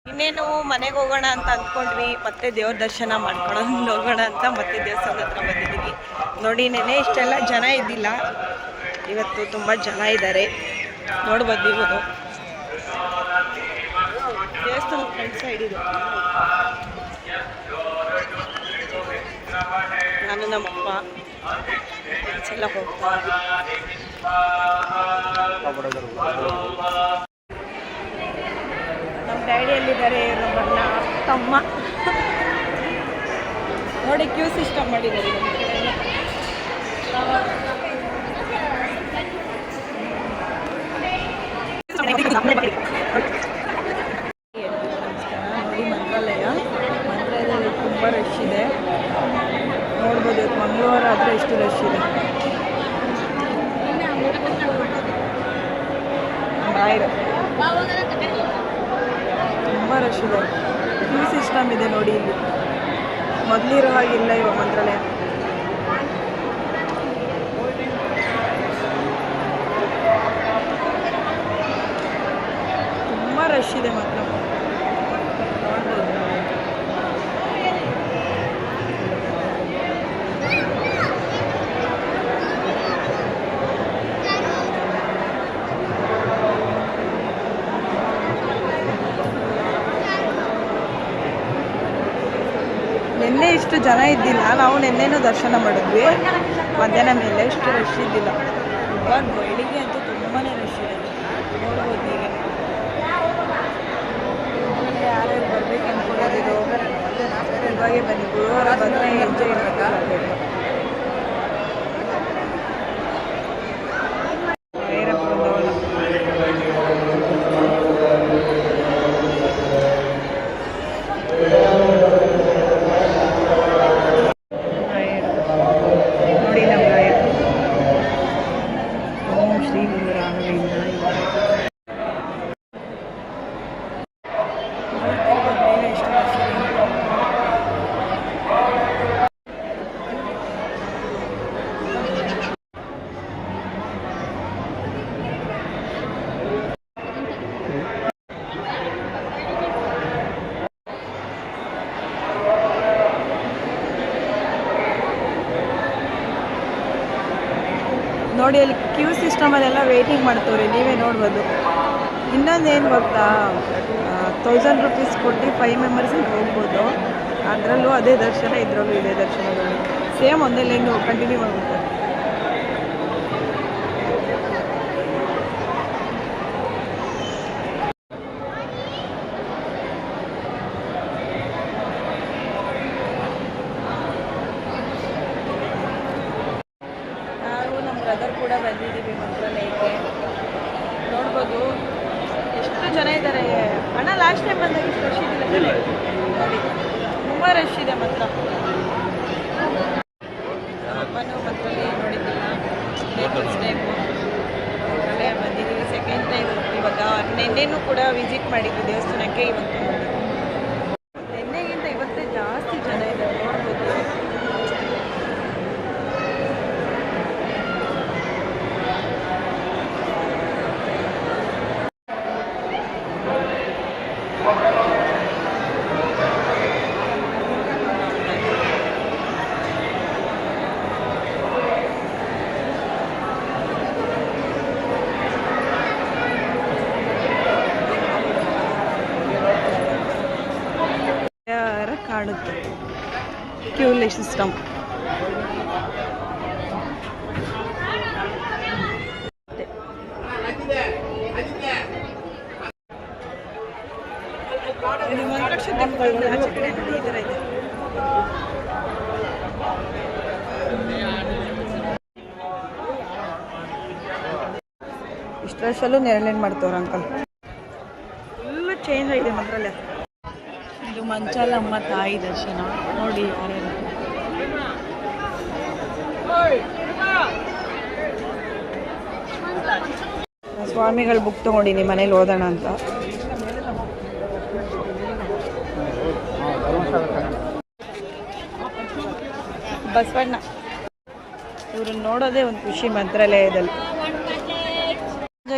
ಇನ್ನೇನು ಮನೆಗೆ ಹೋಗೋಣ ಅಂತ ಅಂದ್ಕೊಂಡ್ವಿ, ಮತ್ತೆ ದೇವ್ರ ದರ್ಶನ ಮಾಡ್ಕೊಂಡು ಹೋಗೋಣ ಅಂತ ಮತ್ತೆ ದೇವಸ್ಥಾನದ ಹತ್ರ ಬಂದಿದ್ದೀವಿ. ನೋಡಿ, ನೆನೆ ಇಷ್ಟೆಲ್ಲ ಜನ ಇದ್ದಿಲ್ಲ, ಇವತ್ತು ತುಂಬ ಜನ ಇದ್ದಾರೆ. ನೋಡ್ಬೋದು ನೀವು. ದೇವಸ್ಥಾನ ಫ್ರಂಟ್ ಸೈಡ್ ಇದೆ. ನಾನು ನಮ್ಮಪ್ಪ ಎಲ್ಲ ಹೋಗ್ತಾ. ನಮ್ಮ ಡ್ಯಾಡಿಯಲ್ಲಿದ್ದಾರೆ, ನಮ್ಮಣ್ಣ ತಮ್ಮ. ನೋಡಿ, ಕ್ಯೂ ಸಿಸ್ಟಮ್ ಮಾಡಿದ್ದಾರೆ. ನೋಡಿ, ಮಂತ್ರಾಲಯದಲ್ಲಿ ತುಂಬ ರಶ್ ಇದೆ. ನೋಡ್ಬೋದು, ಮಂಗಳವಾರ ಆದರೆ ಎಷ್ಟು ರಶ್ ಇದೆ. ತುಂಬ ರಶ್ ಇದೆ. ಕ್ಯೂ ಸಿಸ್ಟಮ್ ಇದೆ ನೋಡಿ. ಇಲ್ಲಿ ಮೊದಲಿರೋ ಹಾಗಿಲ್ಲ ಇವಾಗ ಮಂತ್ರಾಲಯ. ತುಂಬ ರಶ್ ಇದೆ ಮಾತ್ರ. ನಿನ್ನೆ ಇಷ್ಟು ಜನ ಇದ್ದಿಲ್ಲ. ನಾವು ನಿನ್ನೆನೂ ದರ್ಶನ ಮಾಡಿದ್ವಿ ಮಧ್ಯಾಹ್ನ ಮೇಲೆ. ಇಷ್ಟು ರಶ್ ಇದ್ದಿಲ್ಲ. ಇವಾಗ ಬೆಳಿಗ್ಗೆ ಅಂತೂ ತುಂಬಾ ರಶ್ ಇದೆ. ನೋಡ್ಬೋದು ಈಗ. ಯಾರ್ಯಾರು ಬರ್ಬೇಕು ಅಂದ್ಕೊಂಡಿದ್ದು ಇವಾಗೆ ಬನ್ನಿ. ಗುರುವಾರ ಬಂದರೆ ಎಂಜಾಯ್ ಮಾಡಬೇಕು. ನೋಡಿ, ಅಲ್ಲಿ ಕ್ಯೂ ಸಿಸ್ಟಮಲ್ಲೆಲ್ಲ ವೇಟಿಂಗ್ ಮಾಡ್ತವ್ರೆ, ನೀವೇ ನೋಡ್ಬೋದು. ಇನ್ನೊಂದೇನು ಗೊತ್ತಾ, 1000 ರೂಪೀಸ್ ಕೊಟ್ಟು 5 ಮೆಂಬರ್ಸಿಗೆ ಹೋಗ್ಬೋದು. ಅದರಲ್ಲೂ ಅದೇ ದರ್ಶನ, ಇದರಲ್ಲೂ ಇದೇ ದರ್ಶನಗಳು ಸೇಮ್ ಒಂದೇ ಲೈನ್ ಕಂಟಿನ್ಯೂ ಮಾಡ್ಬಿಡ್ತಾರೆ. ಬ್ರದರ್ ಕೂಡ ಬಂದಿದ್ದೀವಿ ಮಂತ್ರಾಲಯಕ್ಕೆ. ನೋಡ್ಬೋದು ಎಷ್ಟು ಜನ ಇದ್ದಾರೆ. ಅಣ್ಣ, ಲಾಸ್ಟ್ ಟೈಮ್ ಬಂದಾಗ ಇಷ್ಟು ರಶ್ ಇದ್ದಿಲ್ಲ ನೋಡಿ. ತುಂಬ ರಶ್ ಇದೆ ಮಾತ್ರ. ಅಪ್ಪನೂ ಮಂತ್ರಾಲಯ ನೋಡಿದ್ದಿಲ್ಲ, ಫಸ್ಟ್ ಟೈಮು ಮಂತ್ರಾಲಯ ಬಂದಿದ್ದೀವಿ. ಸೆಕೆಂಡ್ ಟೈಮ್ ಇವಾಗ. ನಿನ್ನೆನೂ ಕೂಡ ವಿಸಿಟ್ ಮಾಡಿದ್ವಿ ದೇವಸ್ಥಾನಕ್ಕೆ. ಇವತ್ತು ನಿನ್ನೆಗಿಂತ ಇವತ್ತೇ ಜಾಸ್ತಿ ಜನ ಇದ್ದಾರೆ. ನೋಡ್ಬೋದು. ಕಾಣುತ್ತೆ ಕ್ಯೂ ಸಿಸ್ಟಮ್. ಇಷ್ಟರಲ್ಲೂ ನೆರಳೇನು ಮಾಡ್ತವ್ರ ಅಂಕಲ್. ಫುಲ್ಲು ಚೇಂಜ್ ಆಗಿದೆ ಮಂತ್ರಾಲಯ. ಇದು ಮಂಚಾಲಮ್ಮ ತಾಯಿ ದರ್ಶನ ನೋಡಿ. ಸ್ವಾಮಿಗಳು ಬುಕ್ ತಗೊಂಡಿನಿ ಮನೇಲಿ ಓದೋಣ ಅಂತ. ಬಸವಣ್ಣ ಇವ್ರನ್ನ ನೋಡೋದೇ ಒಂದು ಖುಷಿ ಮಂತ್ರಾಲಯದಲ್ಲಿ.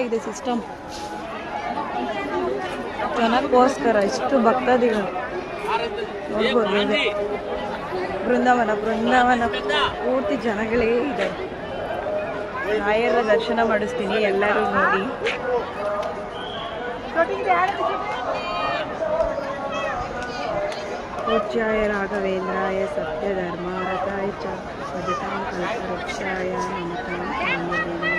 ಇದೆ ಸಿಸ್ಟಮ್ ಜನಕ್ಕೋಸ್ಕರ ಇಷ್ಟು ಭಕ್ತಾದಿಗಳು ನೋಡ್ಬೋದು ಇದೆ. ಬೃಂದಾವನ ಪೂರ್ತಿ ಜನಗಳೇ ಇದೆ. ರಾಯರ ದರ್ಶನ ಮಾಡಿಸ್ತೀನಿ, ಎಲ್ಲರೂ ನೋಡಿ. ಪೂಜ್ಯಾಯ ರಾಘವೇಂದ್ರಾಯ ಸತ್ಯಧರ್ಮಾರತಾಯ ಚ ಭಜತಾಂ ಕಲ್ಪವೃಕ್ಷಾಯ ನಮತಾಂ ಕಾಮಧೇನವೇ.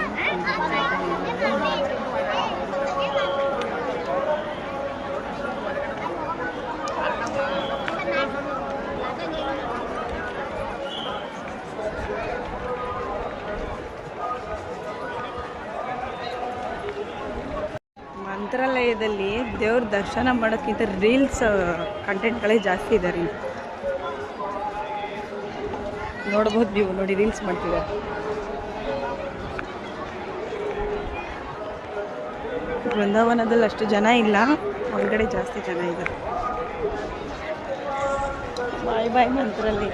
ಮಂತ್ರಾಲಯದಲ್ಲಿ ದೇವ್ರ ದರ್ಶನ ಮಾಡೋಕ್ಕಿಂತ ರೀಲ್ಸ್ ಕಂಟೆಂಟ್ಗಳೇ ಜಾಸ್ತಿ ಇದ್ದಾರೆ. ನೋಡ್ಬೋದು ನೀವು, ನೋಡಿ ರೀಲ್ಸ್ ಮಾಡ್ತಿದ್ದಾರೆ. ಬೃಂದಾವನದಲ್ಲಿ ಅಷ್ಟು ಜನ ಇಲ್ಲ, ಹೊರಗಡೆ ಜಾಸ್ತಿ ಜನ ಇದ್ದಾರೆ. ಬಾಯ್ ಮಂತ್ರಾಲಯ.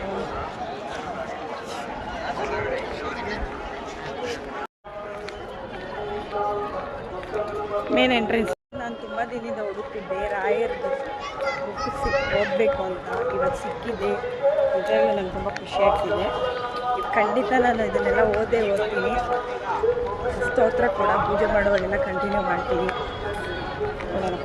Main entrance. ನಾನು ತುಂಬ ದಿನದಿಂದ ಹುಡುಕ್ತಿದ್ದೆ ರಾಯರ್ದು ಬುಕ್ ಓದಬೇಕು ಅಂತ. ಇವತ್ತು ಸಿಕ್ಕಿದೆ. ನಿಜವಾಗ್ಲೂ ನಂಗೆ ತುಂಬ ಖುಷಿ ಆಗ್ತಿದೆ. ಖಂಡಿತ ನಾನು ಇದನ್ನೆಲ್ಲ ಓದ್ತೀನಿ. ಸ್ತೋತ್ರ ಕೂಡ ಪೂಜೆ ಮಾಡುವಾಗೆಲ್ಲ ಕಂಟಿನ್ಯೂ ಮಾಡ್ತೀನಿ. ನೋಡೋಣ.